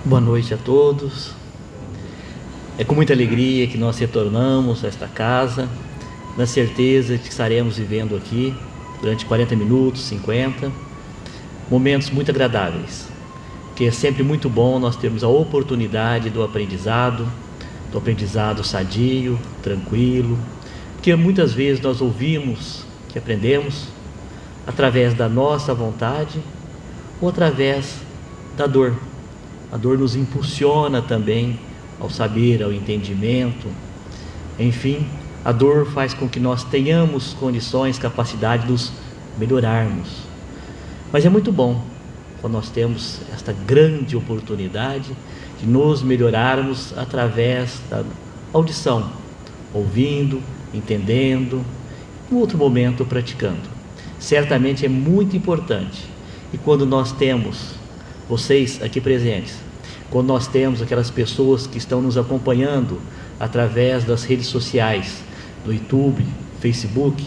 Boa noite a todos. É com muita alegria que nós retornamos a esta casa, na certeza de que estaremos vivendo aqui durante 40 minutos, 50, momentos muito agradáveis, que é sempre muito bom nós termos a oportunidade do aprendizado sadio, tranquilo, porque muitas vezes nós ouvimos que aprendemos através da nossa vontade ou através da dor. A dor nos impulsiona também ao saber, ao entendimento. Enfim, a dor faz com que nós tenhamos condições, capacidade de nos melhorarmos. Mas é muito bom quando nós temos esta grande oportunidade de nos melhorarmos através da audição, ouvindo, entendendo, em outro momento praticando. Certamente é muito importante. E quando nós temos vocês aqui presentes, quando nós temos aquelas pessoas que estão nos acompanhando através das redes sociais, do YouTube, Facebook,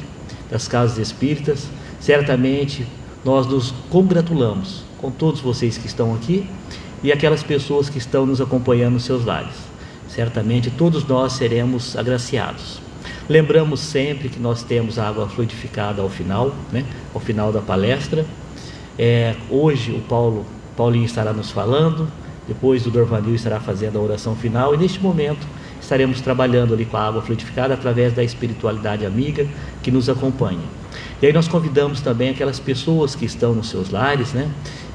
das casas espíritas, certamente nós nos congratulamos com todos vocês que estão aqui e aquelas pessoas que estão nos acompanhando nos seus lares. Certamente todos nós seremos agraciados. Lembramos sempre que nós temos a água fluidificada ao final, ao final da palestra. Hoje o Paulinho estará nos falando, depois o Dorvanil estará fazendo a oração final e neste momento estaremos trabalhando ali com a água fluidificada através da espiritualidade amiga que nos acompanha. E aí nós convidamos também aquelas pessoas que estão nos seus lares,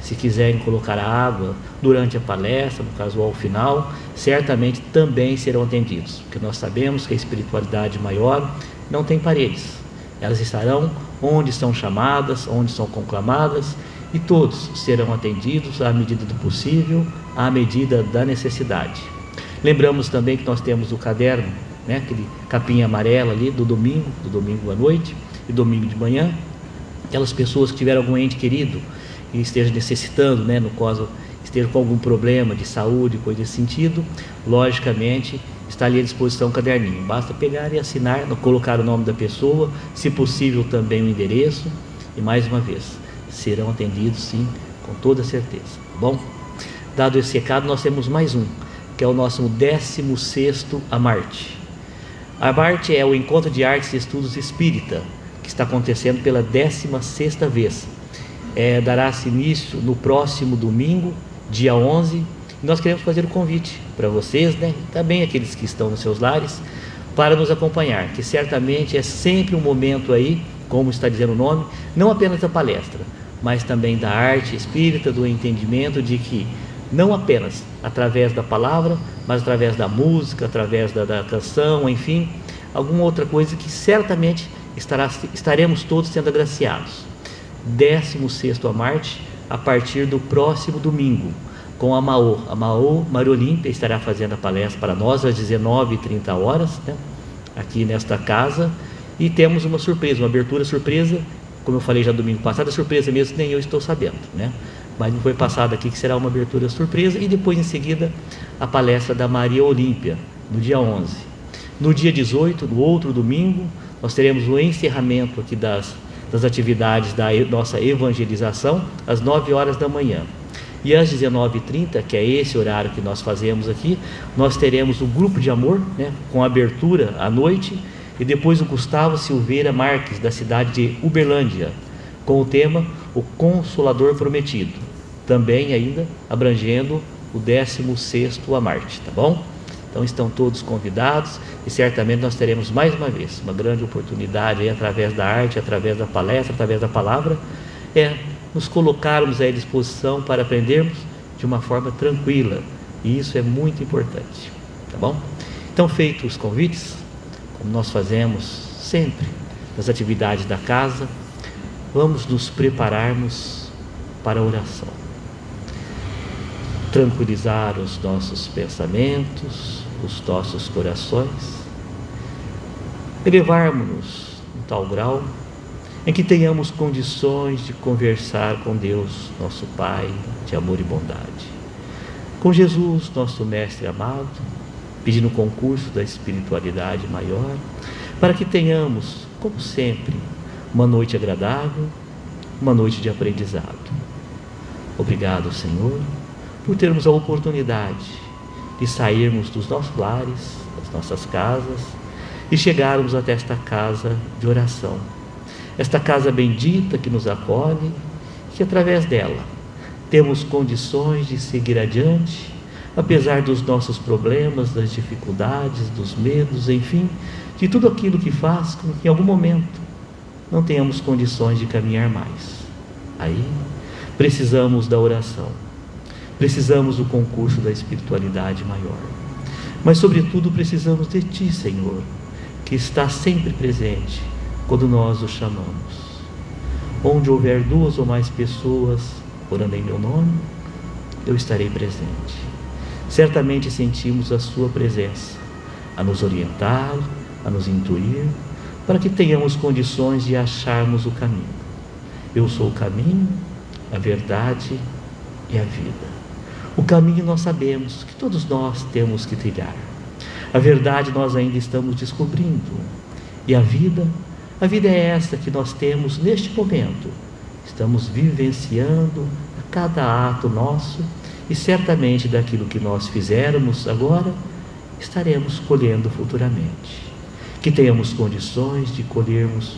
se quiserem colocar a água durante a palestra, no caso ao final, certamente também serão atendidos, porque nós sabemos que a espiritualidade maior não tem paredes, elas estarão onde são chamadas, onde são conclamadas, e todos serão atendidos à medida do possível, à medida da necessidade. Lembramos também que nós temos o caderno, aquele capinha amarela ali do domingo à noite e domingo de manhã. Aquelas pessoas que tiveram algum ente querido e esteja necessitando, no caso, esteja com algum problema de saúde, coisa desse sentido, logicamente está ali à disposição o caderninho. Basta pegar e assinar, colocar o nome da pessoa, se possível também o endereço, e mais uma vez, serão atendidos sim, com toda certeza. Bom, dado esse recado, nós temos mais um, que é o nosso 16º Amarte. A Amarte é o Encontro de Artes e Estudos Espírita, que está acontecendo pela 16ª vez. Dará-se início no próximo domingo, dia 11, e nós queremos fazer o convite para vocês, também aqueles que estão nos seus lares, para nos acompanhar, que certamente é sempre um momento aí, como está dizendo o nome, não apenas da palestra, mas também da arte espírita, do entendimento de que não apenas através da palavra, mas através da música, através da canção, enfim, alguma outra coisa que certamente estaremos todos sendo agraciados. 16º Amarte, a partir do próximo domingo, com a Maô Maria Olímpia estará fazendo a palestra para nós às 19h30, aqui nesta casa, e temos uma surpresa, uma abertura surpresa, como eu falei já domingo passado, a surpresa mesmo nem eu estou sabendo, mas não foi passado aqui que será uma abertura surpresa, e depois em seguida a palestra da Maria Olímpia, no dia 11. No dia 18, no outro domingo, nós teremos o encerramento aqui das atividades da nossa evangelização, às 9h da manhã. E às 19h30, que é esse horário que nós fazemos aqui, nós teremos o grupo de amor, com abertura à noite, e depois o Gustavo Silveira Marques, da cidade de Uberlândia, com o tema O Consolador Prometido, também ainda abrangendo o 16º Amarte, tá bom? Então estão todos convidados e certamente nós teremos mais uma vez uma grande oportunidade aí, através da arte, através da palestra, através da palavra, nos colocarmos à disposição para aprendermos de uma forma tranquila, e isso é muito importante, tá bom? Então, feitos os convites, como nós fazemos sempre nas atividades da casa, vamos nos prepararmos para a oração. Tranquilizar os nossos pensamentos, os nossos corações, elevarmos-nos em tal grau em que tenhamos condições de conversar com Deus, nosso Pai de amor e bondade, com Jesus, nosso Mestre amado, pedindo o concurso da espiritualidade maior, para que tenhamos, como sempre, uma noite agradável, uma noite de aprendizado. Obrigado, Senhor, por termos a oportunidade de sairmos dos nossos lares, das nossas casas e chegarmos até esta casa de oração. Esta casa bendita que nos acolhe, que através dela temos condições de seguir adiante, apesar dos nossos problemas, das dificuldades, dos medos, enfim, de tudo aquilo que faz com que em algum momento não tenhamos condições de caminhar mais. Aí precisamos da oração, precisamos do concurso da espiritualidade maior, mas sobretudo precisamos de Ti, Senhor, que está sempre presente quando nós o chamamos. Onde houver 2 ou mais pessoas orando em meu nome, eu estarei presente. Certamente sentimos a Sua presença, a nos orientar, a nos intuir, para que tenhamos condições de acharmos o caminho. Eu sou o caminho, a verdade e a vida. O caminho nós sabemos que todos nós temos que trilhar. A verdade nós ainda estamos descobrindo. E a vida é essa que nós temos neste momento. Estamos vivenciando a cada ato nosso e certamente daquilo que nós fizermos agora, estaremos colhendo futuramente. Que tenhamos condições de colhermos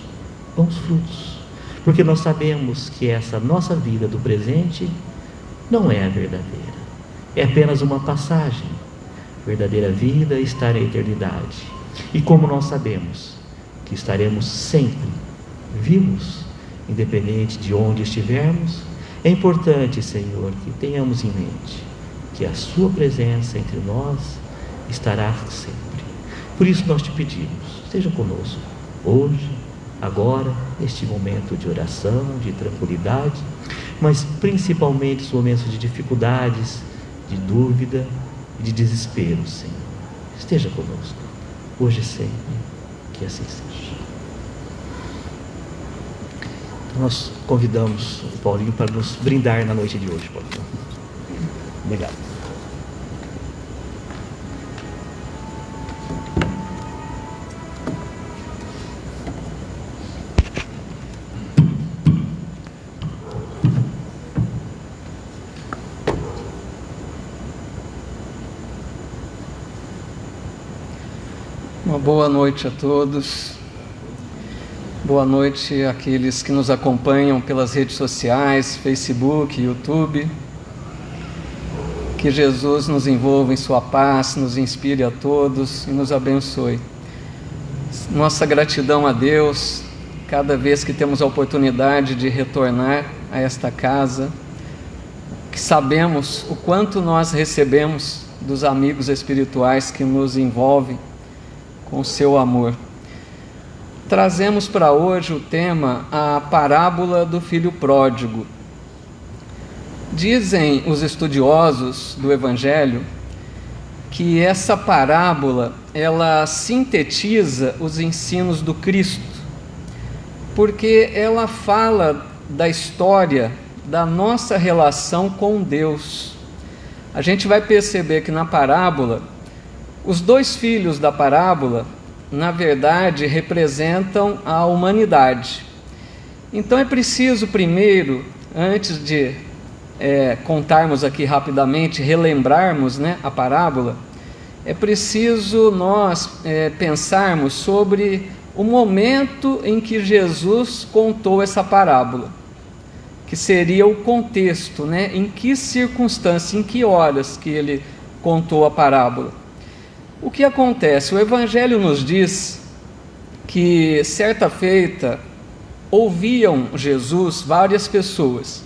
bons frutos, porque nós sabemos que essa nossa vida do presente não é a verdadeira, é apenas uma passagem. A verdadeira vida está na eternidade. E como nós sabemos que estaremos sempre vivos, independente de onde estivermos, é importante, Senhor, que tenhamos em mente que a Sua presença entre nós estará sempre. Por isso nós te pedimos, esteja conosco hoje, agora, neste momento de oração, de tranquilidade, mas principalmente nos momentos de dificuldades, de dúvida e de desespero, Senhor. Esteja conosco, hoje e sempre, que assim seja. Então nós convidamos o Paulinho para nos brindar na noite de hoje, Paulinho. Obrigado. Uma boa noite a todos. Boa noite àqueles que nos acompanham pelas redes sociais, Facebook, YouTube. Que Jesus nos envolva em sua paz, nos inspire a todos e nos abençoe. Nossa gratidão a Deus, cada vez que temos a oportunidade de retornar a esta casa, que sabemos o quanto nós recebemos dos amigos espirituais que nos envolvem com o seu amor. Trazemos para hoje o tema, a parábola do filho pródigo. Dizem os estudiosos do Evangelho que essa parábola, ela sintetiza os ensinos do Cristo, porque ela fala da história da nossa relação com Deus. A gente vai perceber que na parábola, os 2 filhos da parábola, na verdade, representam a humanidade. Então é preciso primeiro, antes de contarmos aqui rapidamente, relembrarmos, a parábola, é preciso nós pensarmos sobre o momento em que Jesus contou essa parábola, que seria o contexto, em que circunstância, em que horas que ele contou a parábola. O que acontece? O Evangelho nos diz que, certa feita, ouviam Jesus várias pessoas.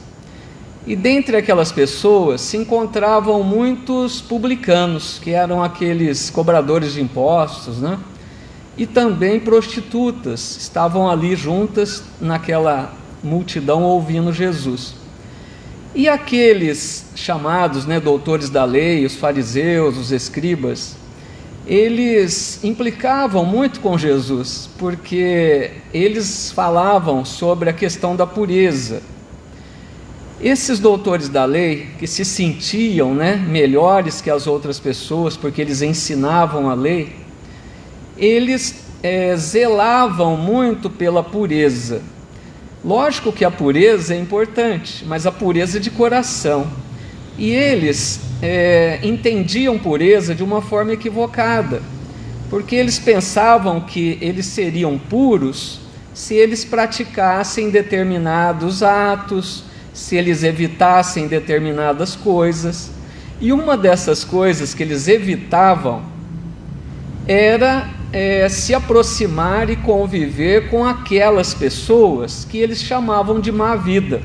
E dentre aquelas pessoas se encontravam muitos publicanos, que eram aqueles cobradores de impostos, e também prostitutas, estavam ali juntas naquela multidão ouvindo Jesus. E aqueles chamados, doutores da lei, os fariseus, os escribas, eles implicavam muito com Jesus, porque eles falavam sobre a questão da pureza. Esses doutores da lei, que se sentiam melhores que as outras pessoas, porque eles ensinavam a lei, eles zelavam muito pela pureza. Lógico que a pureza é importante, mas a pureza de coração. E eles entendiam pureza de uma forma equivocada, porque eles pensavam que eles seriam puros se eles praticassem determinados atos, se eles evitassem determinadas coisas. E uma dessas coisas que eles evitavam era se aproximar e conviver com aquelas pessoas que eles chamavam de má vida.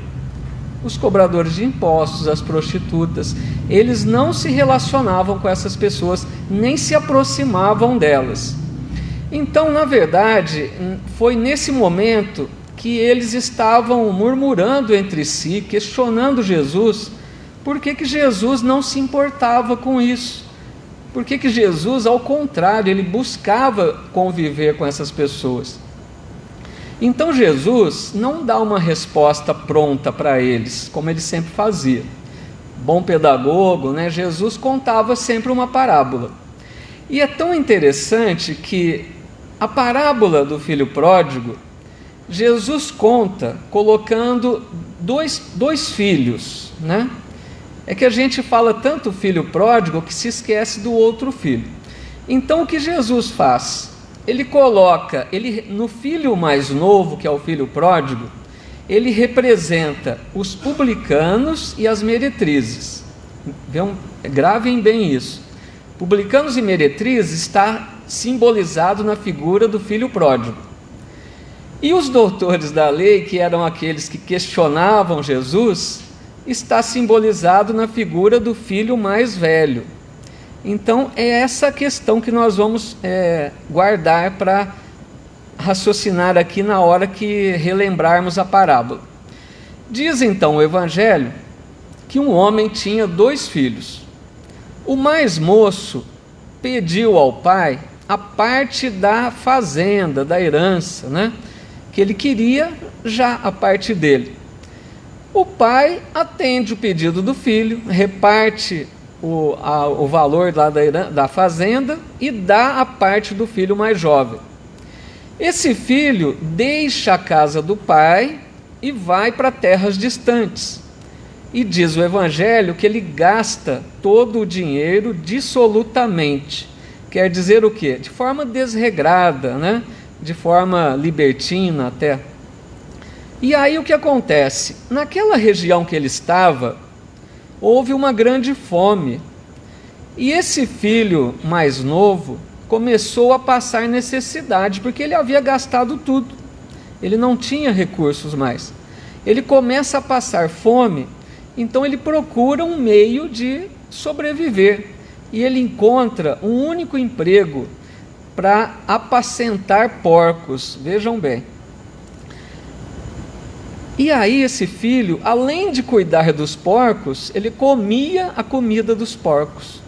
Os cobradores de impostos, as prostitutas, eles não se relacionavam com essas pessoas, nem se aproximavam delas. Então, na verdade, foi nesse momento que eles estavam murmurando entre si, questionando Jesus, por que Jesus não se importava com isso? Por que Jesus, ao contrário, ele buscava conviver com essas pessoas? Então Jesus não dá uma resposta pronta para eles, como ele sempre fazia. Bom pedagogo, né? Jesus contava sempre uma parábola. E é tão interessante que a parábola do filho pródigo, Jesus conta colocando dois filhos, né? É que a gente fala tanto filho pródigo que se esquece do outro filho. Então o que Jesus faz? Ele coloca, no filho mais novo, que é o filho pródigo, ele representa os publicanos e as meretrizes. Gravem bem isso. Publicanos e meretrizes está simbolizado na figura do filho pródigo. E os doutores da lei, que eram aqueles que questionavam Jesus, está simbolizado na figura do filho mais velho. Então é essa questão que nós vamos guardar para raciocinar aqui na hora que relembrarmos a parábola. Diz então o Evangelho que um homem tinha 2 filhos. O mais moço pediu ao pai a parte da fazenda, da herança, né? Que ele queria já a parte dele. O pai atende o pedido do filho, reparte o valor lá da fazenda e dá a parte do filho mais jovem. Esse filho deixa a casa do pai e vai para terras distantes. E diz o Evangelho que ele gasta todo o dinheiro dissolutamente. Quer dizer o quê? De forma desregrada, né? De forma libertina até. E aí o que acontece? Naquela região que ele estava, houve uma grande fome. E esse filho mais novo começou a passar necessidade, porque ele havia gastado tudo. Ele não tinha recursos mais. Ele começa a passar fome, então ele procura um meio de sobreviver. E ele encontra um único emprego para apacentar porcos. Vejam bem. E aí esse filho, além de cuidar dos porcos, ele comia a comida dos porcos.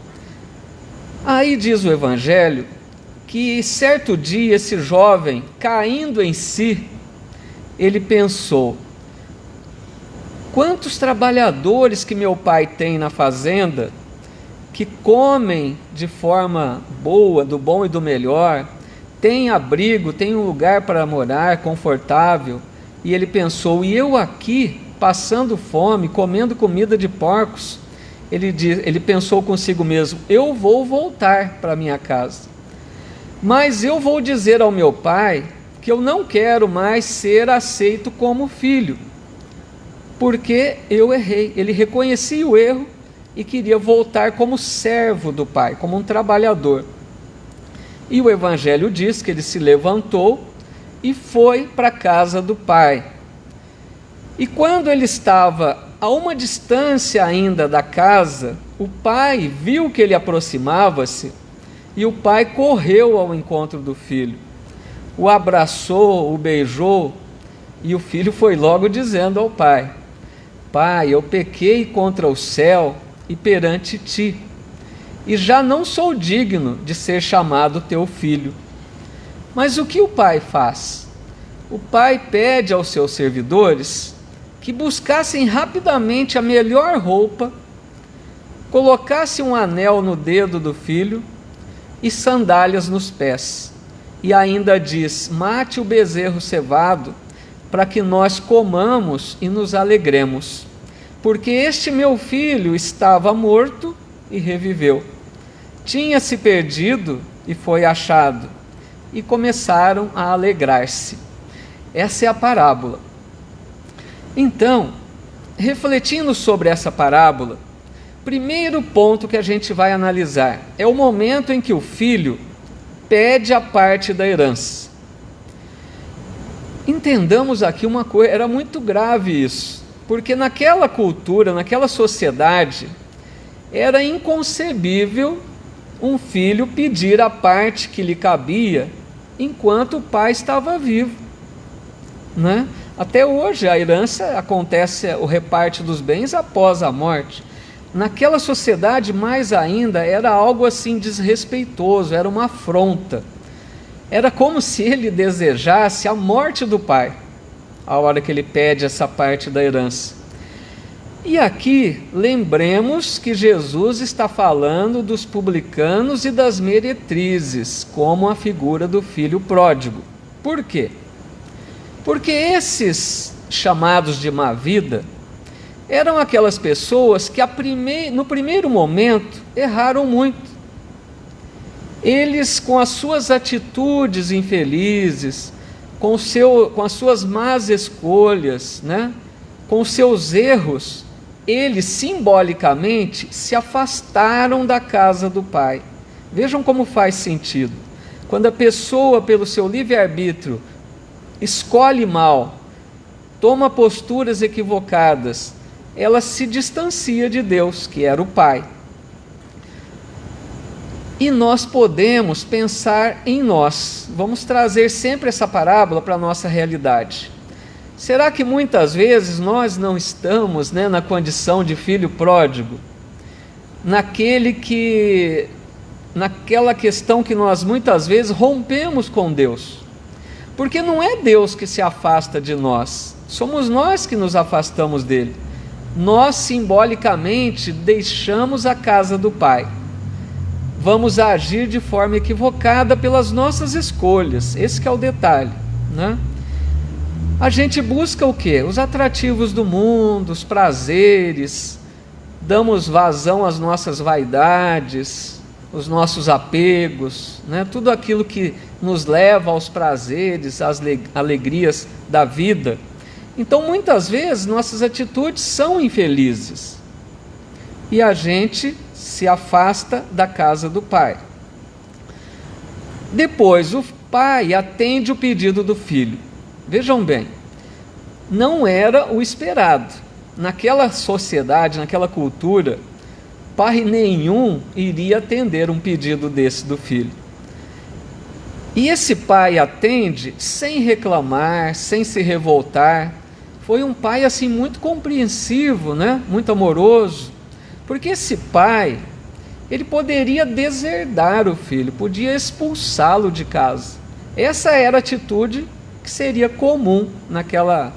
Aí diz o Evangelho que certo dia esse jovem, caindo em si, ele pensou: quantos trabalhadores que meu pai tem na fazenda, que comem de forma boa, do bom e do melhor, tem abrigo, tem um lugar para morar confortável. E ele pensou: e eu aqui, passando fome, comendo comida de porcos? Ele pensou consigo mesmo: eu vou voltar para minha casa, mas eu vou dizer ao meu pai que eu não quero mais ser aceito como filho, porque eu errei. Ele reconhecia o erro e queria voltar como servo do pai, como um trabalhador. E o Evangelho diz que ele se levantou e foi para a casa do pai. E quando ele estava a uma distância ainda da casa, o pai viu que ele aproximava-se e o pai correu ao encontro do filho, o abraçou, o beijou, e o filho foi logo dizendo ao pai: pai, eu pequei contra o céu e perante ti, e já não sou digno de ser chamado teu filho. Mas o que o pai faz? O pai pede aos seus servidores que buscassem rapidamente a melhor roupa, colocassem um anel no dedo do filho e sandálias nos pés. E ainda diz: mate o bezerro cevado, para que nós comamos e nos alegremos. porque este meu filho estava morto e reviveu. Tinha se perdido e foi achado. E começaram a alegrar-se. Essa é a parábola. Então, refletindo sobre essa parábola, primeiro ponto que a gente vai analisar é o momento em que o filho pede a parte da herança. Entendamos aqui uma coisa, era muito grave isso, porque naquela cultura, naquela sociedade, era inconcebível um filho pedir a parte que lhe cabia enquanto o pai estava vivo, né? Até hoje a herança acontece, o reparte dos bens após a morte. Naquela sociedade, mais ainda, era algo assim desrespeitoso, era uma afronta. Era como se ele desejasse a morte do pai, a hora que ele pede essa parte da herança. E aqui, lembremos que Jesus está falando dos publicanos e das meretrizes, como a figura do filho pródigo. Por quê? Porque esses chamados de má vida eram aquelas pessoas que no primeiro momento erraram muito. Eles, com as suas atitudes infelizes, com as suas más escolhas, né? Com os seus erros, eles simbolicamente se afastaram da casa do Pai. Vejam como faz sentido. Quando a pessoa, pelo seu livre-arbítrio, escolhe mal, toma posturas equivocadas, ela se distancia de Deus, que era o Pai. E nós podemos pensar em nós. Vamos trazer sempre essa parábola para a nossa realidade. Será que muitas vezes nós não estamos, na condição de filho pródigo? Naquela questão que nós muitas vezes rompemos com Deus. Porque não é Deus que se afasta de nós, somos nós que nos afastamos dele. Nós simbolicamente deixamos a casa do Pai. Vamos agir de forma equivocada pelas nossas escolhas, esse que é o detalhe, né? A gente busca o quê? Os atrativos do mundo, os prazeres, damos vazão às nossas vaidades, os nossos apegos, tudo aquilo que nos leva aos prazeres, às alegrias da vida. Então, muitas vezes, nossas atitudes são infelizes e a gente se afasta da casa do Pai. Depois, o pai atende o pedido do filho. Vejam bem, não era o esperado. Naquela sociedade, naquela cultura, pai nenhum iria atender um pedido desse do filho. E esse pai atende sem reclamar, sem se revoltar. Foi um pai assim muito compreensivo, muito amoroso. Porque esse pai, ele poderia deserdar o filho, podia expulsá-lo de casa. Essa era a atitude que seria comum naquela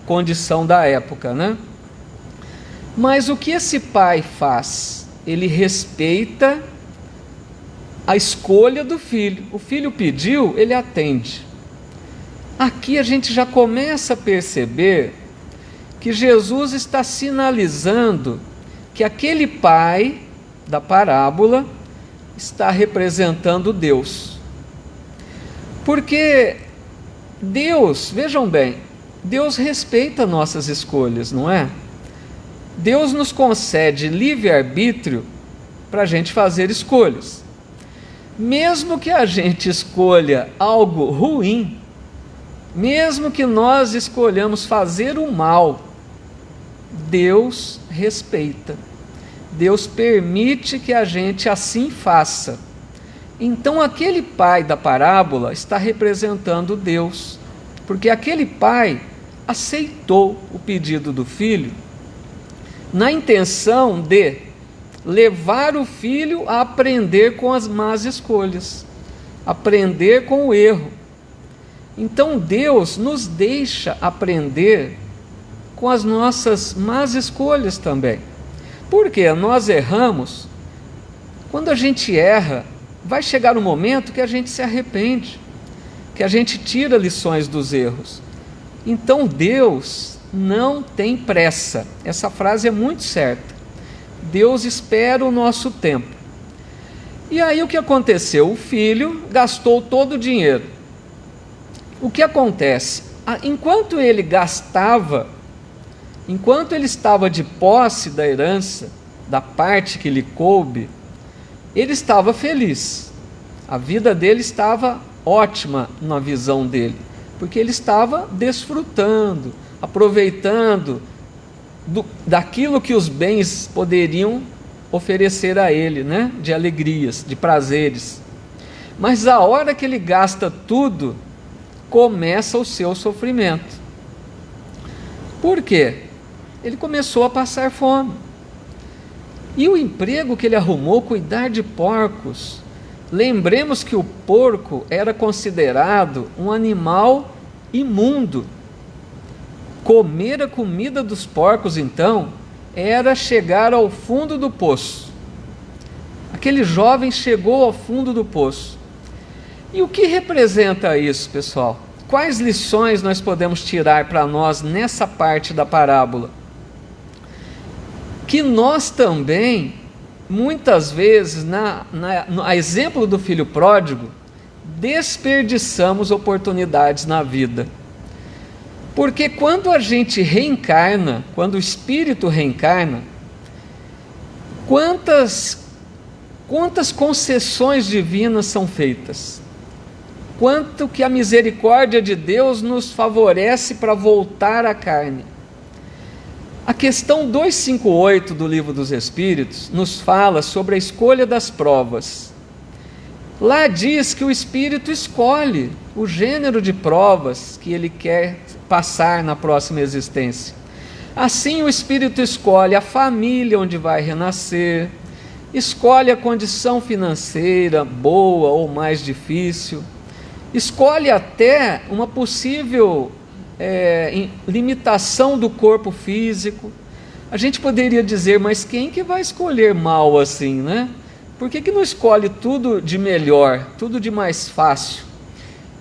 condição da época, Mas o que esse pai faz? Ele respeita a escolha do filho. O filho pediu, ele atende. Aqui a gente já começa a perceber que Jesus está sinalizando que aquele pai da parábola está representando Deus. Porque Deus, vejam bem, Deus respeita nossas escolhas, não é? Deus nos concede livre-arbítrio para a gente fazer escolhas. Mesmo que a gente escolha algo ruim, mesmo que nós escolhamos fazer o mal, Deus respeita. Deus permite que a gente assim faça. Então aquele pai da parábola está representando Deus, porque aquele pai aceitou o pedido do filho na intenção de levar o filho a aprender com as más escolhas, aprender com o erro. Então Deus nos deixa aprender com as nossas más escolhas também. Porque nós erramos. Quando a gente erra, vai chegar um momento que a gente se arrepende, que a gente tira lições dos erros. Então Deus não tem pressa. Essa frase é muito certa. Deus espera o nosso tempo. E aí o que aconteceu? O filho gastou todo o dinheiro. O que acontece? Enquanto ele gastava, enquanto ele estava de posse da herança, da parte que lhe coube, ele estava feliz. A vida dele estava ótima na visão dele, porque ele estava desfrutando, aproveitando daquilo que os bens poderiam oferecer a ele, né? De alegrias, de prazeres. Mas a hora que ele gasta tudo, começa o seu sofrimento. Por quê? Ele começou a passar fome. E o emprego que ele arrumou, cuidar de porcos. Lembremos que o porco era considerado um animal imundo. Comer a comida dos porcos, então, era chegar ao fundo do poço. Aquele jovem chegou ao fundo do poço. E o que representa isso, pessoal? Quais lições nós podemos tirar para nós nessa parte da parábola? Que nós também, muitas vezes, a exemplo do filho pródigo, desperdiçamos oportunidades na vida. Porque quando a gente reencarna, quando o espírito reencarna, quantas concessões divinas são feitas? Quanto que a misericórdia de Deus nos favorece para voltar à carne? A questão 258 do Livro dos Espíritos nos fala sobre a escolha das provas. Lá diz que o espírito escolhe o gênero de provas que ele quer passar na próxima existência. Assim, o espírito escolhe a família onde vai renascer, escolhe a condição financeira boa ou mais difícil, escolhe até uma possível limitação do corpo físico. A gente poderia dizer, mas quem que vai escolher mal assim, né? Por que não escolhe tudo de melhor, tudo de mais fácil?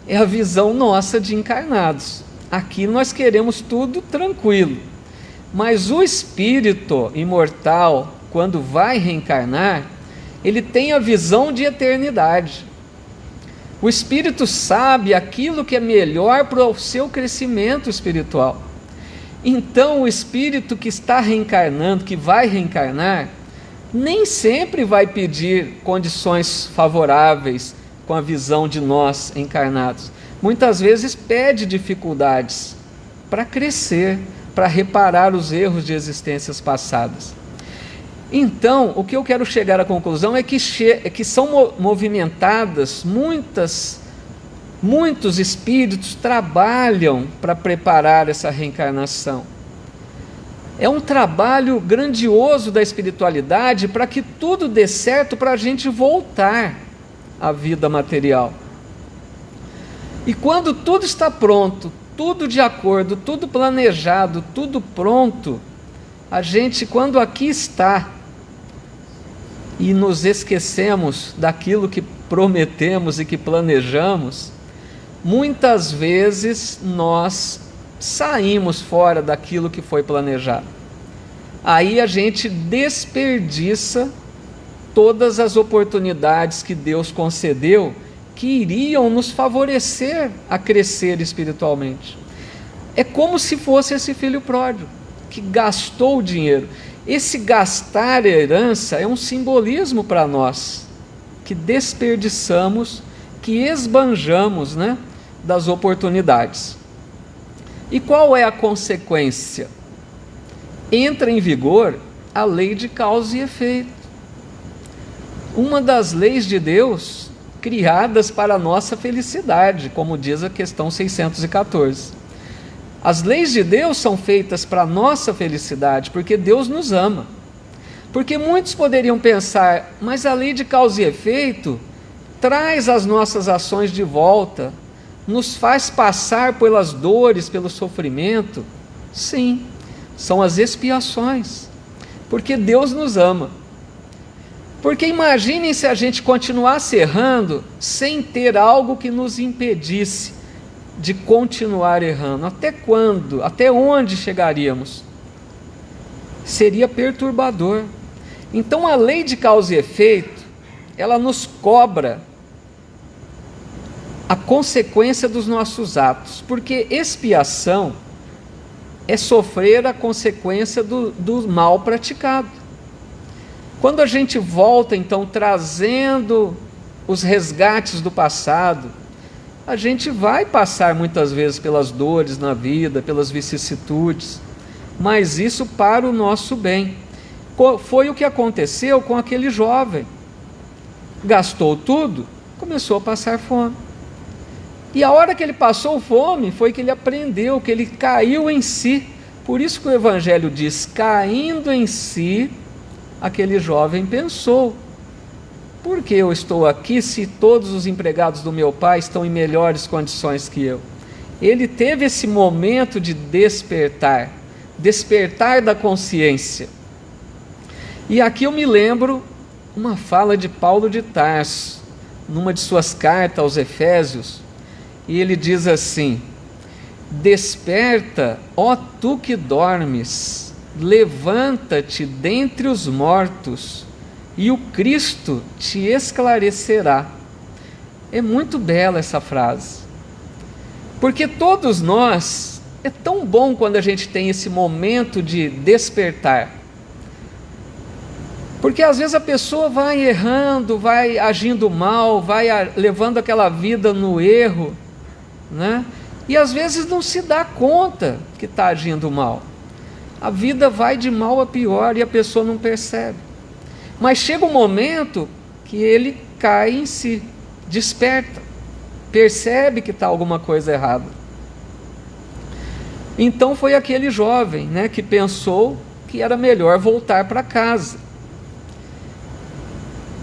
É a visão nossa de encarnados. Aqui nós queremos tudo tranquilo. Mas o espírito imortal, quando vai reencarnar, ele tem a visão de eternidade. O espírito sabe aquilo que é melhor para o seu crescimento espiritual. Então, o espírito que está reencarnando, que vai reencarnar, nem sempre vai pedir condições favoráveis com a visão de nós encarnados. Muitas vezes pede dificuldades para crescer, para reparar os erros de existências passadas. Então, o que eu quero chegar à conclusão é que são movimentadas muitos espíritos trabalham para preparar essa reencarnação. É um trabalho grandioso da espiritualidade para que tudo dê certo para a gente voltar à vida material. E quando tudo está pronto, tudo de acordo, tudo planejado, tudo pronto, a gente, quando aqui está e nos esquecemos daquilo que prometemos e que planejamos, muitas vezes nós saímos fora daquilo que foi planejado. Aí a gente desperdiça todas as oportunidades que Deus concedeu, que iriam nos favorecer a crescer espiritualmente. É como se fosse esse filho pródigo, que gastou o dinheiro. Esse gastar a herança é um simbolismo para nós, que desperdiçamos, que esbanjamos, né, das oportunidades. E qual é a consequência? Entra em vigor a lei de causa e efeito. Uma das leis de Deus criadas para a nossa felicidade, como diz a questão 614. As leis de Deus são feitas para a nossa felicidade, porque Deus nos ama. Porque muitos poderiam pensar, mas a lei de causa e efeito traz as nossas ações de volta, nos faz passar pelas dores, pelo sofrimento. Sim, são as expiações, porque Deus nos ama. Porque imaginem se a gente continuasse errando sem ter algo que nos impedisse de continuar errando. Até quando? Até onde chegaríamos? Seria perturbador. Então a lei de causa e efeito, ela nos cobra a consequência dos nossos atos, porque expiação é sofrer a consequência do mal praticado. Quando a gente volta, então, trazendo os resgates do passado, a gente vai passar muitas vezes pelas dores na vida, pelas vicissitudes, mas isso para o nosso bem. Foi o que aconteceu com aquele jovem. Gastou tudo, começou a passar fome. E a hora que ele passou fome, foi que ele aprendeu, que ele caiu em si. Por isso que o Evangelho diz, caindo em si, aquele jovem pensou, por que eu estou aqui se todos os empregados do meu pai estão em melhores condições que eu? Ele teve esse momento de despertar da consciência. E aqui eu me lembro uma fala de Paulo de Tarso, numa de suas cartas aos Efésios, e ele diz assim: desperta, ó tu que dormes, levanta-te dentre os mortos, e o Cristo te esclarecerá. É muito bela essa frase, porque todos nós, é tão bom quando a gente tem esse momento de despertar, porque às vezes a pessoa vai errando, vai agindo mal, vai levando aquela vida no erro, né? E às vezes não se dá conta que está agindo mal. A vida vai de mal a pior e a pessoa não percebe. Mas chega um momento que ele cai em si, desperta, percebe que está alguma coisa errada. Então foi aquele jovem, né, que pensou que era melhor voltar para casa.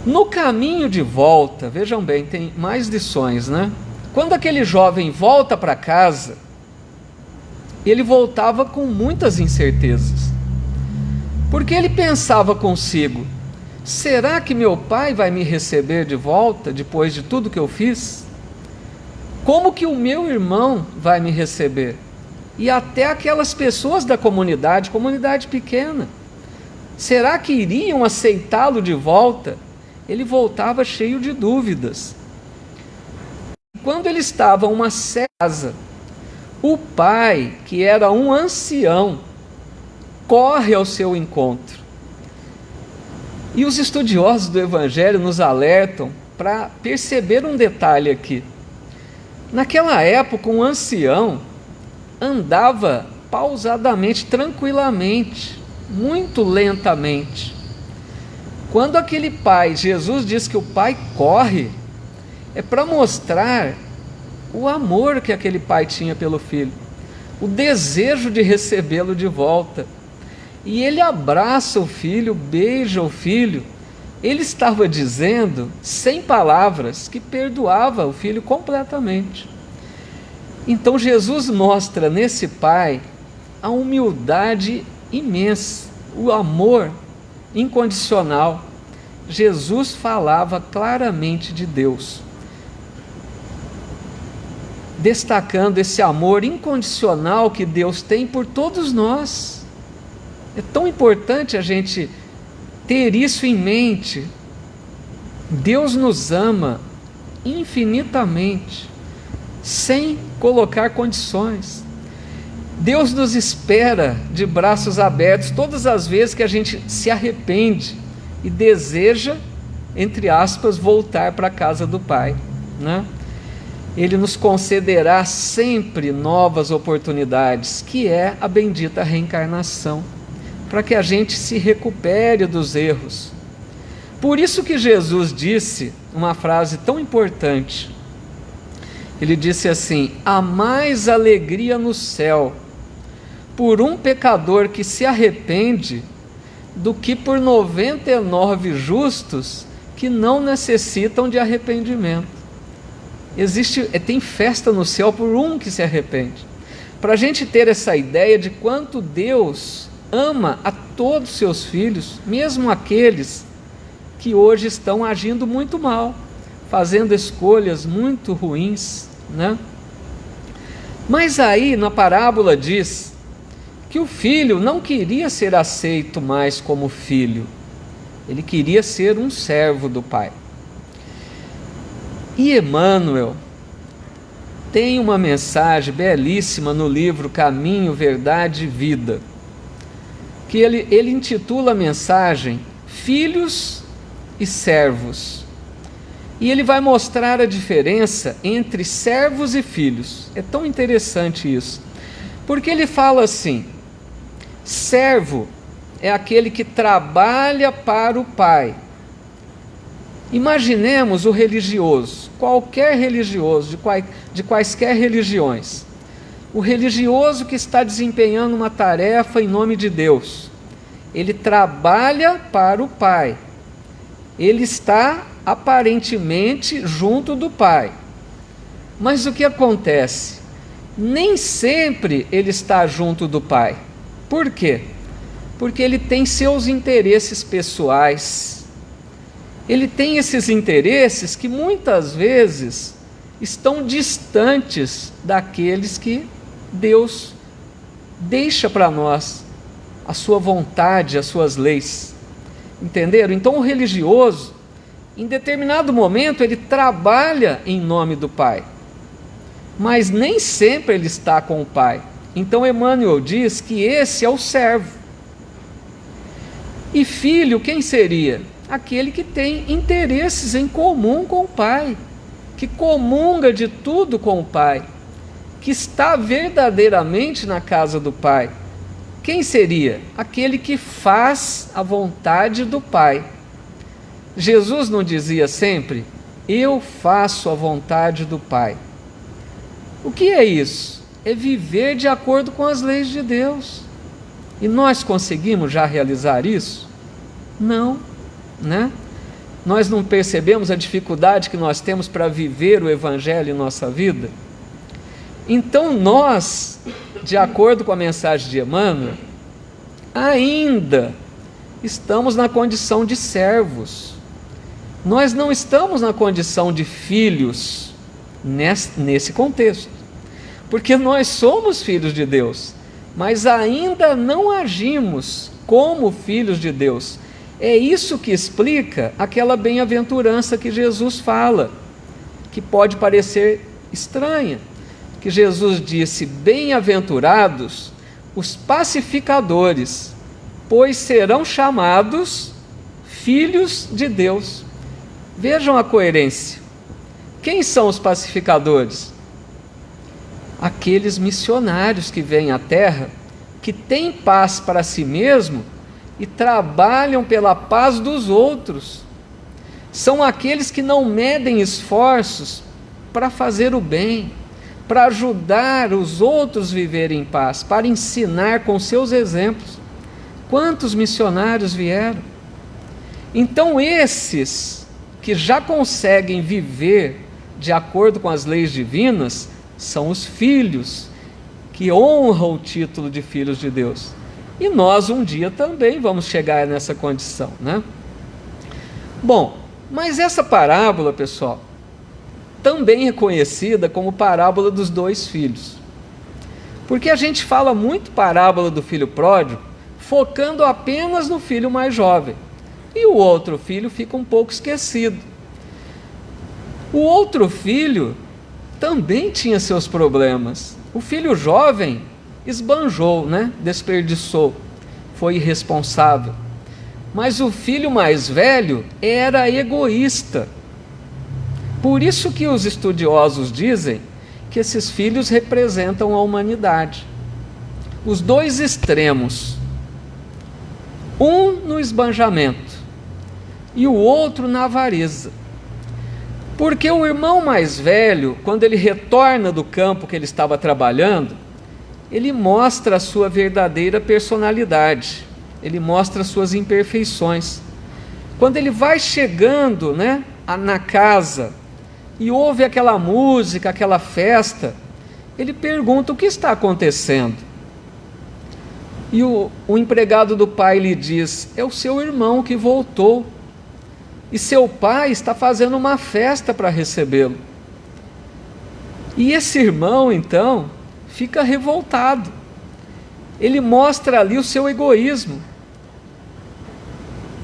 No caminho de volta, vejam bem, tem mais lições, né? Quando aquele jovem volta para casa, ele voltava com muitas incertezas, porque ele pensava consigo: será que meu pai vai me receber de volta depois de tudo que eu fiz? Como que o meu irmão vai me receber? E até aquelas pessoas da comunidade pequena, será que iriam aceitá-lo de volta? Ele voltava cheio de dúvidas. Quando ele estava em uma casa, o pai, que era um ancião, corre ao seu encontro. E os estudiosos do Evangelho nos alertam para perceber um detalhe aqui. Naquela época, um ancião andava pausadamente, tranquilamente, muito lentamente. Quando aquele pai, Jesus diz que o pai corre, é para mostrar o amor que aquele pai tinha pelo filho, o desejo de recebê-lo de volta. E ele abraça o filho, beija o filho. Ele estava dizendo, sem palavras, que perdoava o filho completamente. Então Jesus mostra nesse pai a humildade imensa, o amor incondicional. Jesus falava claramente de Deus, destacando esse amor incondicional que Deus tem por todos nós. É tão importante a gente ter isso em mente. Deus nos ama infinitamente, sem colocar condições. Deus nos espera de braços abertos todas as vezes que a gente se arrepende e deseja, entre aspas, voltar para a casa do Pai, né? Ele nos concederá sempre novas oportunidades, que é a bendita reencarnação, para que a gente se recupere dos erros. Por isso que Jesus disse uma frase tão importante. Ele disse assim: há mais alegria no céu por um pecador que se arrepende do que por 99 justos que não necessitam de arrependimento. Tem festa no céu por um que se arrepende. Para a gente ter essa ideia de quanto Deus ama a todos os seus filhos, mesmo aqueles que hoje estão agindo muito mal, fazendo escolhas muito ruins, né? Mas aí na parábola diz que o filho não queria ser aceito mais como filho, ele queria ser um servo do pai. E Emmanuel tem uma mensagem belíssima no livro Caminho, Verdade e Vida, que ele intitula a mensagem Filhos e Servos. E ele vai mostrar a diferença entre servos e filhos. É tão interessante isso, porque ele fala assim: servo é aquele que trabalha para o pai. Imaginemos o religioso, qualquer religioso, de quaisquer religiões. O religioso que está desempenhando uma tarefa em nome de Deus. Ele trabalha para o pai. Ele está aparentemente junto do pai. Mas o que acontece? Nem sempre ele está junto do pai. Por quê? Porque ele tem seus interesses pessoais. Ele tem esses interesses que muitas vezes estão distantes daqueles que Deus deixa para nós, a sua vontade, as suas leis. Entenderam? Então o religioso, em determinado momento, ele trabalha em nome do Pai, mas nem sempre ele está com o Pai. Então Emmanuel diz que esse é o servo. E filho, quem seria? Aquele que tem interesses em comum com o Pai, que comunga de tudo com o Pai, que está verdadeiramente na casa do Pai. Quem seria? Aquele que faz a vontade do Pai. Jesus não dizia sempre: eu faço a vontade do Pai. O que é isso? É viver de acordo com as leis de Deus. E nós conseguimos já realizar isso? Não, né? Nós não percebemos a dificuldade que nós temos para viver o Evangelho em nossa vida? Então nós, de acordo com a mensagem de Emmanuel, ainda estamos na condição de servos. Nós não estamos na condição de filhos nesse contexto, porque nós somos filhos de Deus, mas ainda não agimos como filhos de Deus. É isso que explica aquela bem-aventurança que Jesus fala, que pode parecer estranha, que Jesus disse: bem-aventurados os pacificadores, pois serão chamados filhos de Deus. Vejam a coerência. Quem são os pacificadores? Aqueles missionários que vêm à terra, que têm paz para si mesmo e trabalham pela paz dos outros. São aqueles que não medem esforços para fazer o bem, para ajudar os outros a viverem em paz, para ensinar com seus exemplos. Quantos missionários vieram? Então esses que já conseguem viver de acordo com as leis divinas são os filhos, que honram o título de filhos de Deus. E nós um dia também vamos chegar nessa condição, né? Bom, mas essa parábola, pessoal, também é conhecida como parábola dos dois filhos. Porque a gente fala muito parábola do filho pródigo, focando apenas no filho mais jovem. E o outro filho fica um pouco esquecido. O outro filho também tinha seus problemas. O filho jovem esbanjou, né? Desperdiçou, foi irresponsável. Mas o filho mais velho era egoísta. Por isso que os estudiosos dizem que esses filhos representam a humanidade. Os dois extremos, um no esbanjamento e o outro na avareza. Porque o irmão mais velho, quando ele retorna do campo que ele estava trabalhando, ele mostra a sua verdadeira personalidade, ele mostra suas imperfeições. Quando ele vai chegando, né, na casa e ouve aquela música, aquela festa, ele pergunta: o que está acontecendo? E o empregado do pai lhe diz: é o seu irmão que voltou, e seu pai está fazendo uma festa para recebê-lo. E esse irmão, então, fica revoltado. Ele mostra ali o seu egoísmo.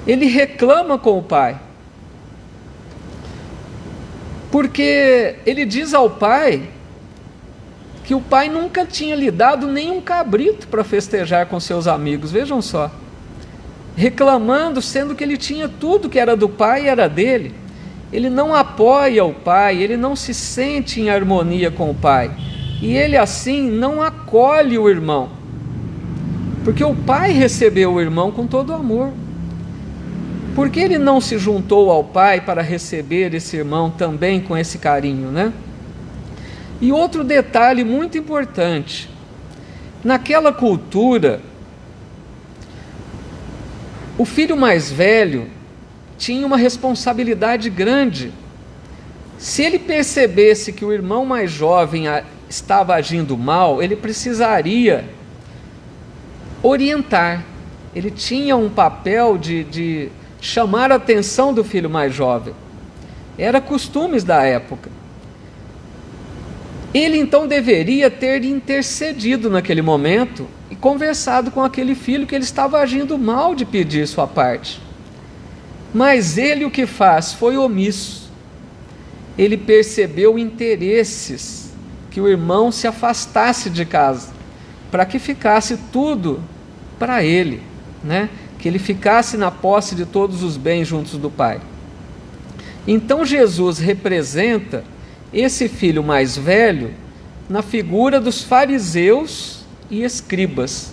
Ele reclama com o pai. Porque ele diz ao pai que o pai nunca tinha lhe dado nenhum cabrito para festejar com seus amigos. Vejam só. Reclamando, sendo que ele tinha tudo que era do pai e era dele. Ele não apoia o pai, ele não se sente em harmonia com o pai. E ele assim não acolhe o irmão. Porque o pai recebeu o irmão com todo amor. Por que ele não se juntou ao pai para receber esse irmão também com esse carinho, né? E outro detalhe muito importante. Naquela cultura, o filho mais velho tinha uma responsabilidade grande. Se ele percebesse que o irmão mais jovem estava agindo mal, ele precisaria orientar. Ele tinha um papel de chamar a atenção do filho mais jovem. Era costumes da época. Ele então deveria ter intercedido naquele momento e conversado com aquele filho que ele estava agindo mal de pedir sua parte. Mas ele o que faz foi omisso. Ele percebeu interesses que o irmão se afastasse de casa, para que ficasse tudo para ele, né? Que ele ficasse na posse de todos os bens juntos do pai. Então Jesus representa esse filho mais velho na figura dos fariseus e escribas,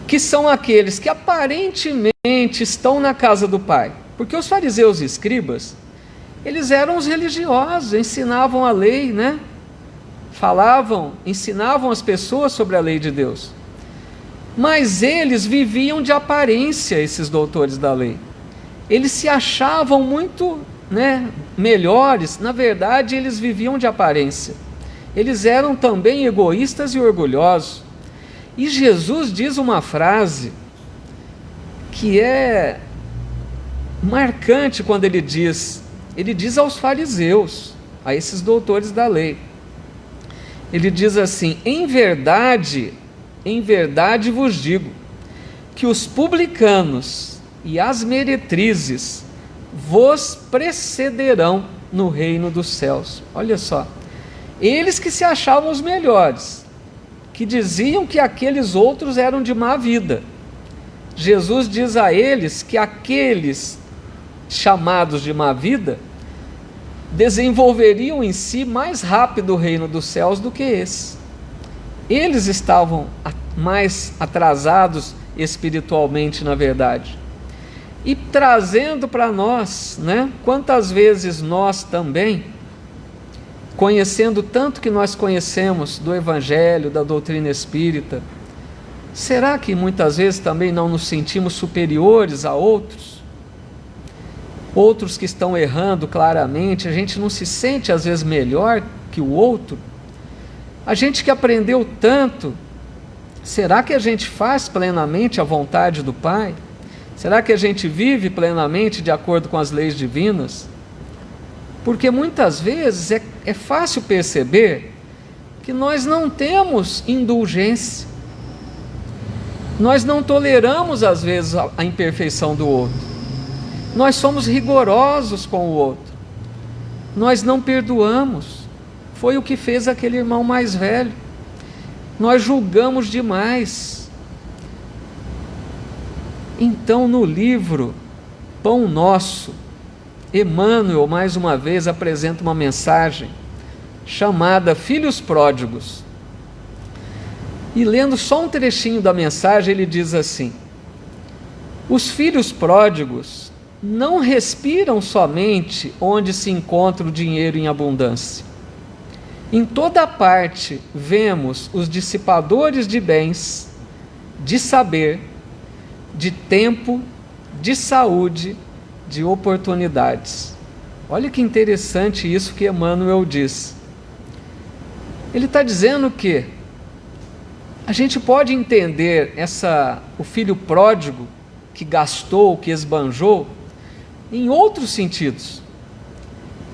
que são aqueles que aparentemente estão na casa do pai, porque os fariseus e escribas, eles eram os religiosos, ensinavam a lei, né? Ensinavam as pessoas sobre a lei de Deus. Mas eles viviam de aparência, esses doutores da lei. Eles se achavam muito, né, melhores. Na verdade, eles viviam de aparência. Eles eram também egoístas e orgulhosos. E Jesus diz uma frase que é marcante quando ele diz aos fariseus, a esses doutores da lei. Ele diz assim: em verdade vos digo, que os publicanos e as meretrizes vos precederão no reino dos céus. Olha só, eles que se achavam os melhores, que diziam que aqueles outros eram de má vida, Jesus diz a eles que aqueles chamados de má vida desenvolveriam em si mais rápido o reino dos céus do que esse. Eles estavam mais atrasados espiritualmente, na verdade. E trazendo para nós, né? Quantas vezes nós também, conhecendo tanto que nós conhecemos do Evangelho, da doutrina espírita, será que muitas vezes também não nos sentimos superiores a outros? Outros que estão errando claramente, a gente não se sente às vezes melhor que o outro? A gente que aprendeu tanto, será que a gente faz plenamente a vontade do Pai? Será que a gente vive plenamente de acordo com as leis divinas? Porque muitas vezes é fácil perceber que nós não temos indulgência. Nós não toleramos às vezes a imperfeição do outro. Nós somos rigorosos com o outro. Nós não perdoamos. Foi o que fez aquele irmão mais velho. Nós julgamos demais. Então, no livro Pão Nosso, Emmanuel mais uma vez apresenta uma mensagem chamada Filhos Pródigos. E lendo só um trechinho da mensagem, ele diz assim: os filhos pródigos não respiram somente onde se encontra o dinheiro em abundância. Em toda parte vemos os dissipadores de bens, de saber, de tempo, de saúde, de oportunidades. Olha que interessante isso que Emmanuel diz. Ele está dizendo que a gente pode entender o filho pródigo que gastou, que esbanjou, em outros sentidos.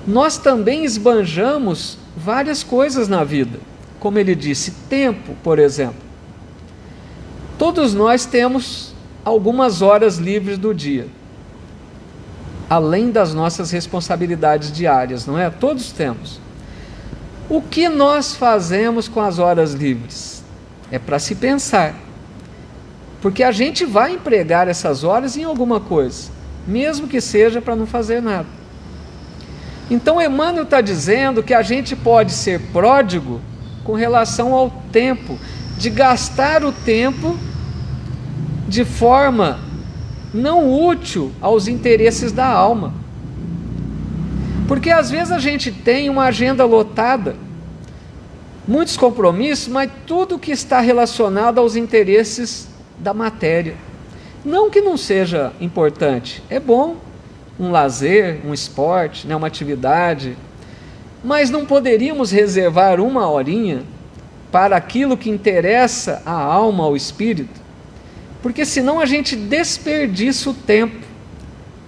Nós também esbanjamos várias coisas na vida. como ele disse, tempo, por exemplo. Todos nós temos algumas horas livres do dia, além das nossas responsabilidades diárias, não é? Todos temos. O que nós fazemos com as horas livres? É para se pensar, porque a gente vai empregar essas horas em alguma coisa, mesmo que seja para não fazer nada. Então Emmanuel está dizendo que a gente pode ser pródigo com relação ao tempo, de gastar o tempo de forma não útil aos interesses da alma. Porque às vezes a gente tem uma agenda lotada, muitos compromissos, mas tudo que está relacionado aos interesses da matéria. Não que não seja importante, é bom um lazer, um esporte, uma atividade, mas não poderíamos reservar uma horinha para aquilo que interessa à alma, ao espírito? Porque senão a gente desperdiça o tempo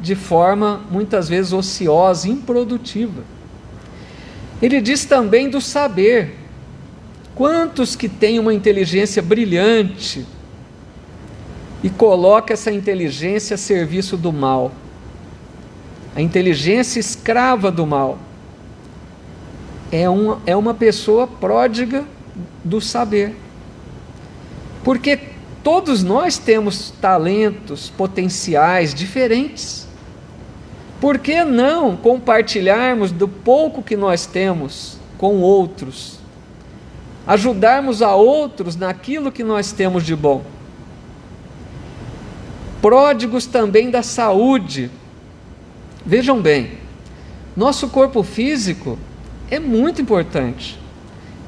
de forma muitas vezes ociosa, improdutiva. Ele diz também do saber. Quantos que têm uma inteligência brilhante e coloca essa inteligência a serviço do mal? A inteligência escrava do mal. É uma pessoa pródiga do saber. Porque todos nós temos talentos, potenciais diferentes. Por que não compartilharmos do pouco que nós temos com outros? Ajudarmos a outros naquilo que nós temos de bom. Pródigos também da saúde. Vejam bem, nosso corpo físico é muito importante.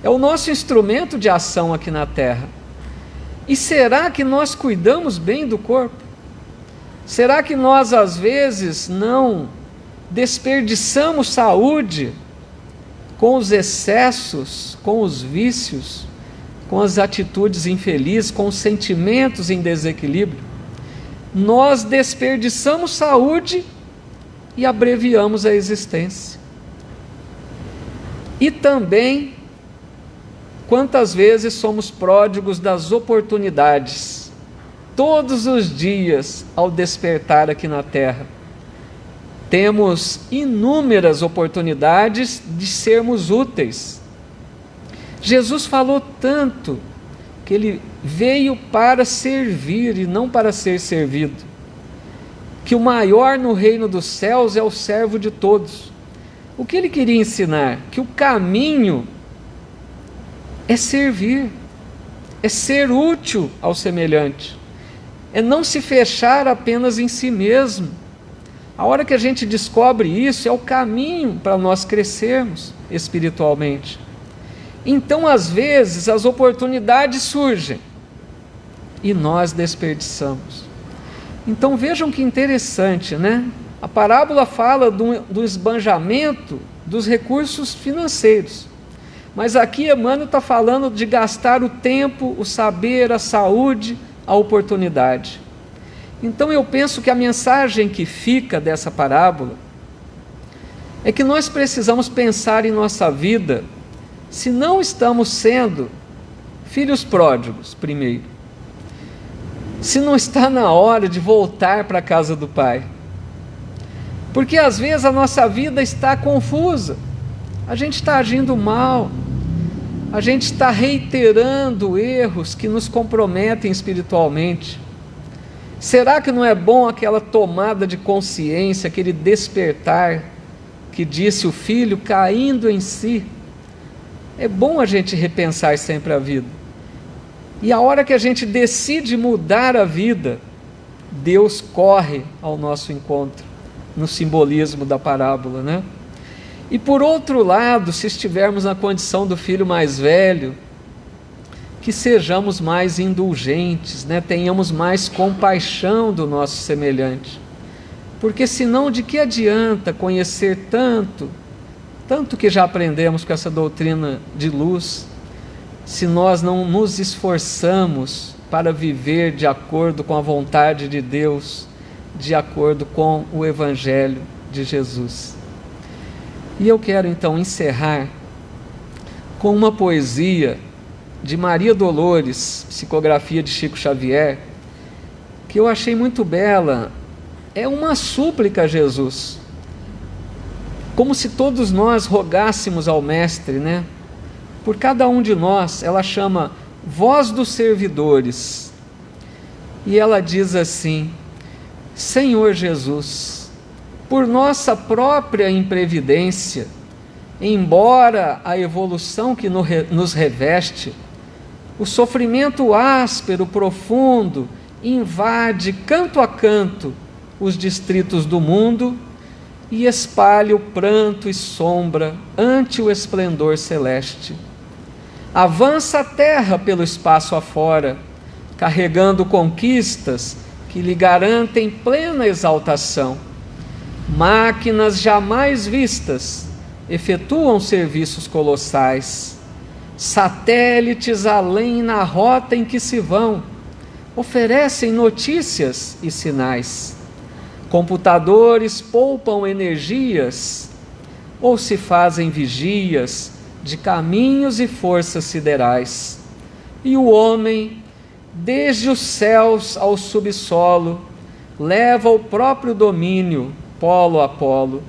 É o nosso instrumento de ação aqui na Terra. E será que nós cuidamos bem do corpo? Será que nós às vezes não desperdiçamos saúde com os excessos, com os vícios, com as atitudes infelizes, com os sentimentos em desequilíbrio? Nós desperdiçamos saúde e abreviamos a existência. E também, quantas vezes somos pródigos das oportunidades, todos os dias ao despertar aqui na Terra. Temos inúmeras oportunidades de sermos úteis. Jesus falou tanto que Ele veio para servir e não para ser servido. Que o maior no reino dos céus é o servo de todos. O que Ele queria ensinar? Que o caminho é servir, é ser útil ao semelhante, é não se fechar apenas em si mesmo. A hora que a gente descobre isso, é o caminho para nós crescermos espiritualmente. Então, às vezes, as oportunidades surgem e nós desperdiçamos. Então, vejam que interessante, né? A parábola fala do esbanjamento dos recursos financeiros. Mas aqui Emmanuel está falando de gastar o tempo, o saber, a saúde, a oportunidade. Então eu penso que a mensagem que fica dessa parábola é que nós precisamos pensar em nossa vida se não estamos sendo filhos pródigos, primeiro. Se não está na hora de voltar para a casa do Pai. Porque às vezes a nossa vida está confusa, a gente está agindo mal, a gente está reiterando erros que nos comprometem espiritualmente. Será que não é bom aquela tomada de consciência, aquele despertar que disse o filho caindo em si? É bom a gente repensar sempre a vida. E a hora que a gente decide mudar a vida, Deus corre ao nosso encontro, no simbolismo da parábola, né? E por outro lado, se estivermos na condição do filho mais velho, que sejamos mais indulgentes, né? Tenhamos mais compaixão do nosso semelhante. Porque senão de que adianta conhecer tanto que já aprendemos com essa doutrina de luz, se nós não nos esforçamos para viver de acordo com a vontade de Deus, de acordo com o Evangelho de Jesus. E eu quero então encerrar com uma poesia de Maria Dolores, psicografia de Chico Xavier, que eu achei muito bela. É uma súplica a Jesus, como se todos nós rogássemos ao Mestre, né? Por cada um de nós. Ela chama Voz dos Servidores, e ela diz assim: Senhor Jesus, por nossa própria imprevidência, embora a evolução que nos reveste, o sofrimento áspero, profundo, invade canto a canto os distritos do mundo e espalha o pranto e sombra ante o esplendor celeste. Avança a terra pelo espaço afora, carregando conquistas que lhe garantem plena exaltação. Máquinas jamais vistas efetuam serviços colossais. Satélites além na rota em que se vão, oferecem notícias e sinais. Computadores poupam energias ou se fazem vigias de caminhos e forças siderais. E o homem, desde os céus ao subsolo, leva o próprio domínio, polo a polo.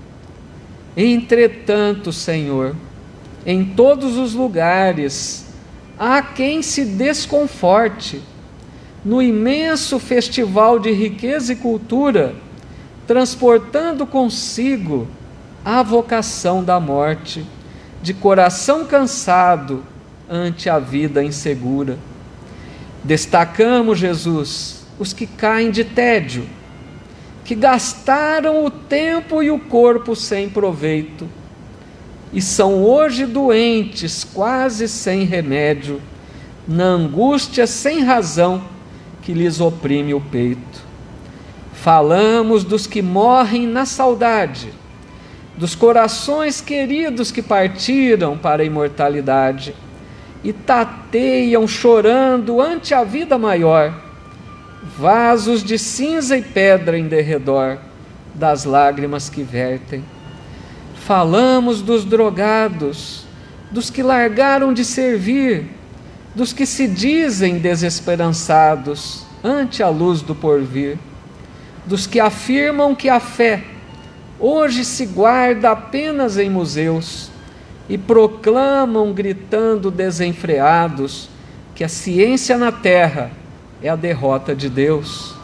Entretanto, Senhor, em todos os lugares há quem se desconforte no imenso festival de riqueza e cultura, transportando consigo a vocação da morte, de coração cansado ante a vida insegura. Destacamos, Jesus, os que caem de tédio, que gastaram o tempo e o corpo sem proveito, e são hoje doentes, quase sem remédio, na angústia sem razão que lhes oprime o peito. Falamos dos que morrem na saudade, dos corações queridos que partiram para a imortalidade e tateiam chorando ante a vida maior, vasos de cinza e pedra em derredor das lágrimas que vertem. Falamos dos drogados, dos que largaram de servir, dos que se dizem desesperançados ante a luz do porvir, dos que afirmam que a fé hoje se guarda apenas em museus e proclamam, gritando desenfreados, que a ciência na terra é a derrota de Deus.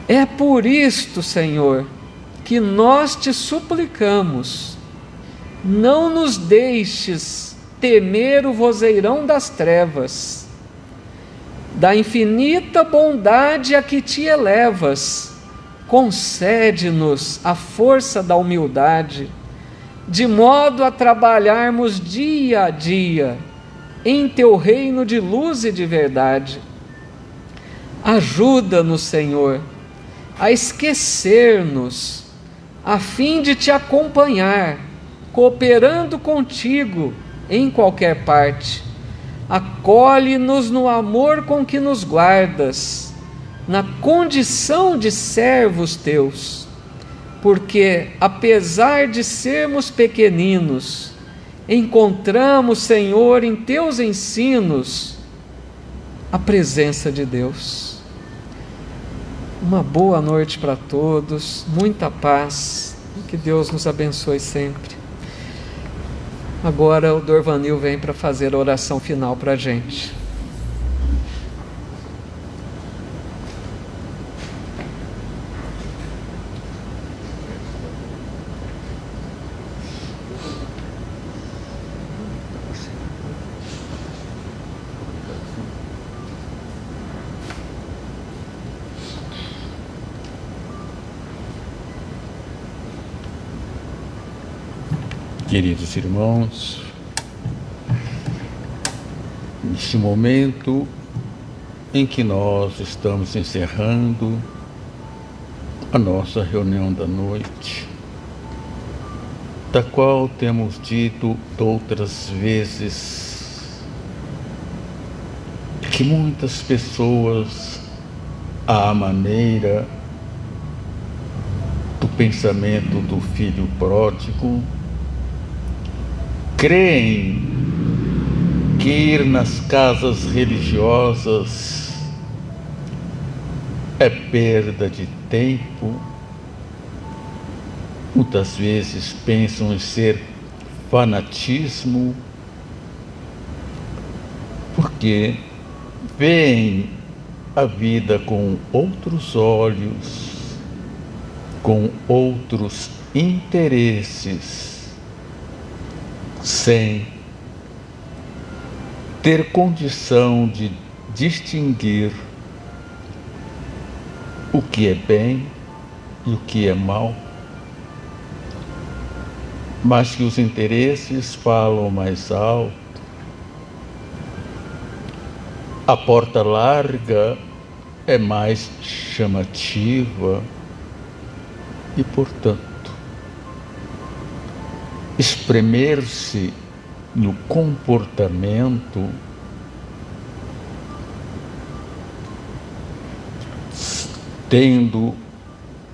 É por isto, Senhor, que nós te suplicamos, não nos deixes temer o vozeirão das trevas, da infinita bondade a que te elevas, concede-nos a força da humildade, de modo a trabalharmos dia a dia em teu reino de luz e de verdade. Ajuda-nos, Senhor, a esquecer-nos, a fim de te acompanhar, cooperando contigo em qualquer parte. Acolhe-nos no amor com que nos guardas, na condição de servos teus, porque, apesar de sermos pequeninos, encontramos, Senhor, em teus ensinos, a presença de Deus. Uma boa noite para todos, muita paz, e que Deus nos abençoe sempre. Agora o Dorvanil vem para fazer a oração final para a gente. Queridos irmãos, neste momento em que nós estamos encerrando a nossa reunião da noite, da qual temos dito outras vezes que muitas pessoas, à maneira do pensamento do filho pródigo, creem que ir nas casas religiosas é perda de tempo. Muitas vezes pensam em ser fanatismo, porque veem a vida com outros olhos, com outros interesses, sem ter condição de distinguir o que é bem e o que é mal, mas que os interesses falam mais alto. A porta larga é mais chamativa e, portanto, espremer-se no comportamento tendo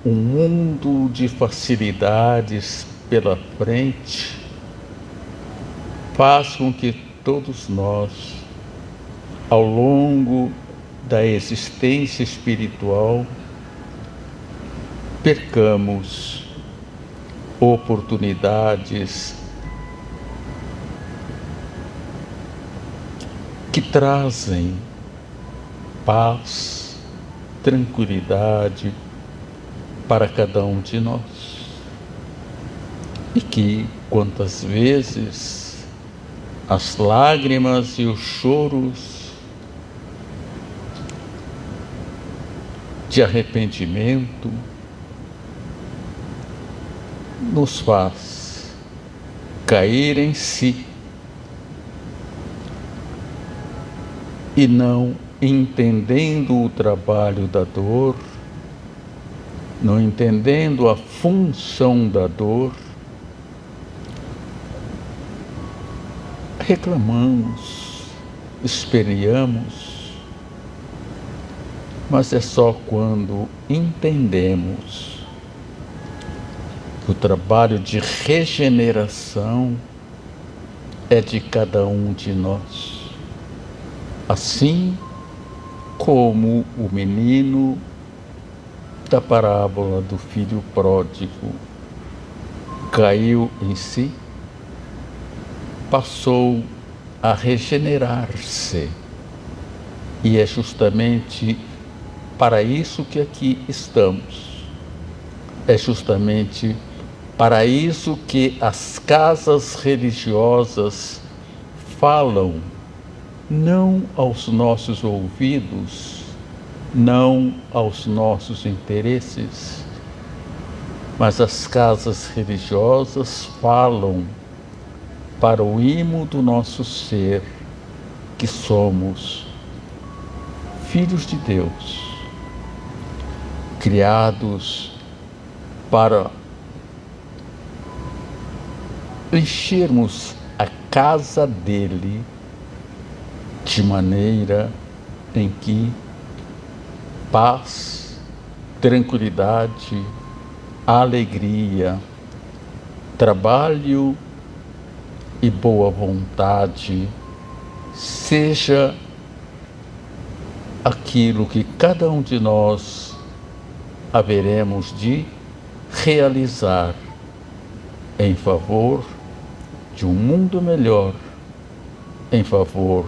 um mundo de facilidades pela frente, faz com que todos nós, ao longo da existência espiritual, percamos oportunidades que trazem paz, tranquilidade para cada um de nós. E que, quantas vezes, as lágrimas e os choros de arrependimento nos faz cair em si e, não entendendo o trabalho da dor, não entendendo a função da dor, reclamamos, esperneamos, mas é só quando entendemos que o trabalho de regeneração é de cada um de nós. Assim como o menino da parábola do filho pródigo caiu em si, passou a regenerar-se. E é justamente para isso que aqui estamos. É justamente para isso que as casas religiosas falam, não aos nossos ouvidos, não aos nossos interesses, mas as casas religiosas falam para o imo do nosso ser, que somos filhos de Deus, criados para enchermos a casa dele de maneira em que paz, tranquilidade, alegria, trabalho e boa vontade seja aquilo que cada um de nós haveremos de realizar em favor de um mundo melhor, em favor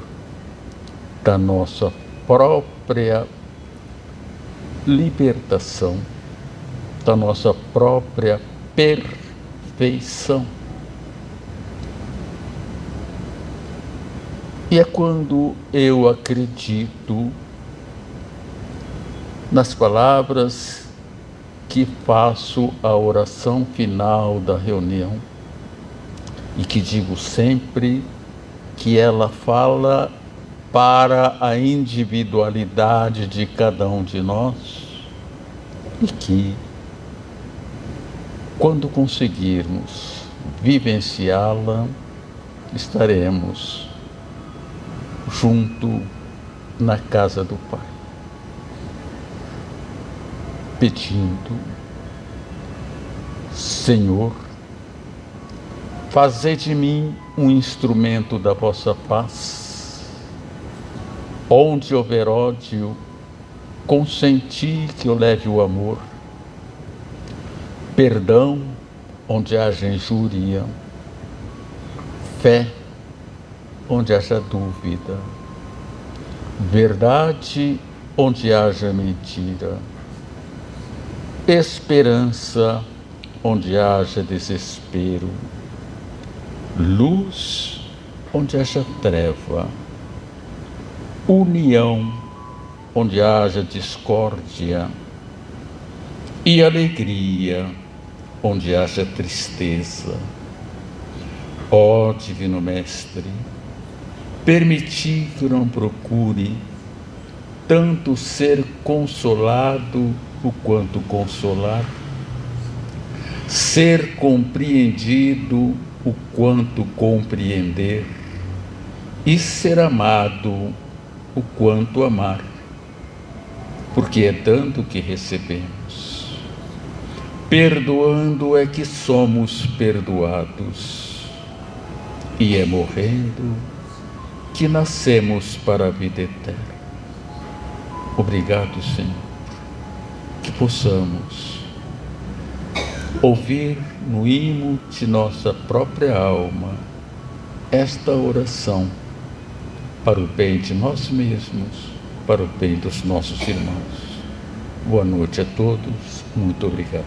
da nossa própria libertação, da nossa própria perfeição. E é quando eu acredito nas palavras que faço a oração final da reunião e que digo sempre que ela fala para a individualidade de cada um de nós e que, quando conseguirmos vivenciá-la, estaremos junto na casa do Pai, pedindo: Senhor, fazei de mim um instrumento da vossa paz, Onde houver ódio, consenti que eu leve o amor. Perdão, onde haja injúria. Fé, onde haja dúvida. Verdade, onde haja mentira. Esperança, onde haja desespero. Luz, onde haja treva. União, onde haja discórdia. E alegria, onde haja tristeza. Ó Divino Mestre, permiti que eu não procure tanto ser consolado o quanto consolar, ser compreendido o quanto compreender, e ser amado o quanto amar, porque é dando que recebemos. Perdoando é que somos perdoados, e é morrendo que nascemos para a vida eterna. Obrigado, Senhor, que possamos ouvir no imo de nossa própria alma esta oração para o bem de nós mesmos, para o bem dos nossos irmãos. Boa noite a todos, muito obrigado.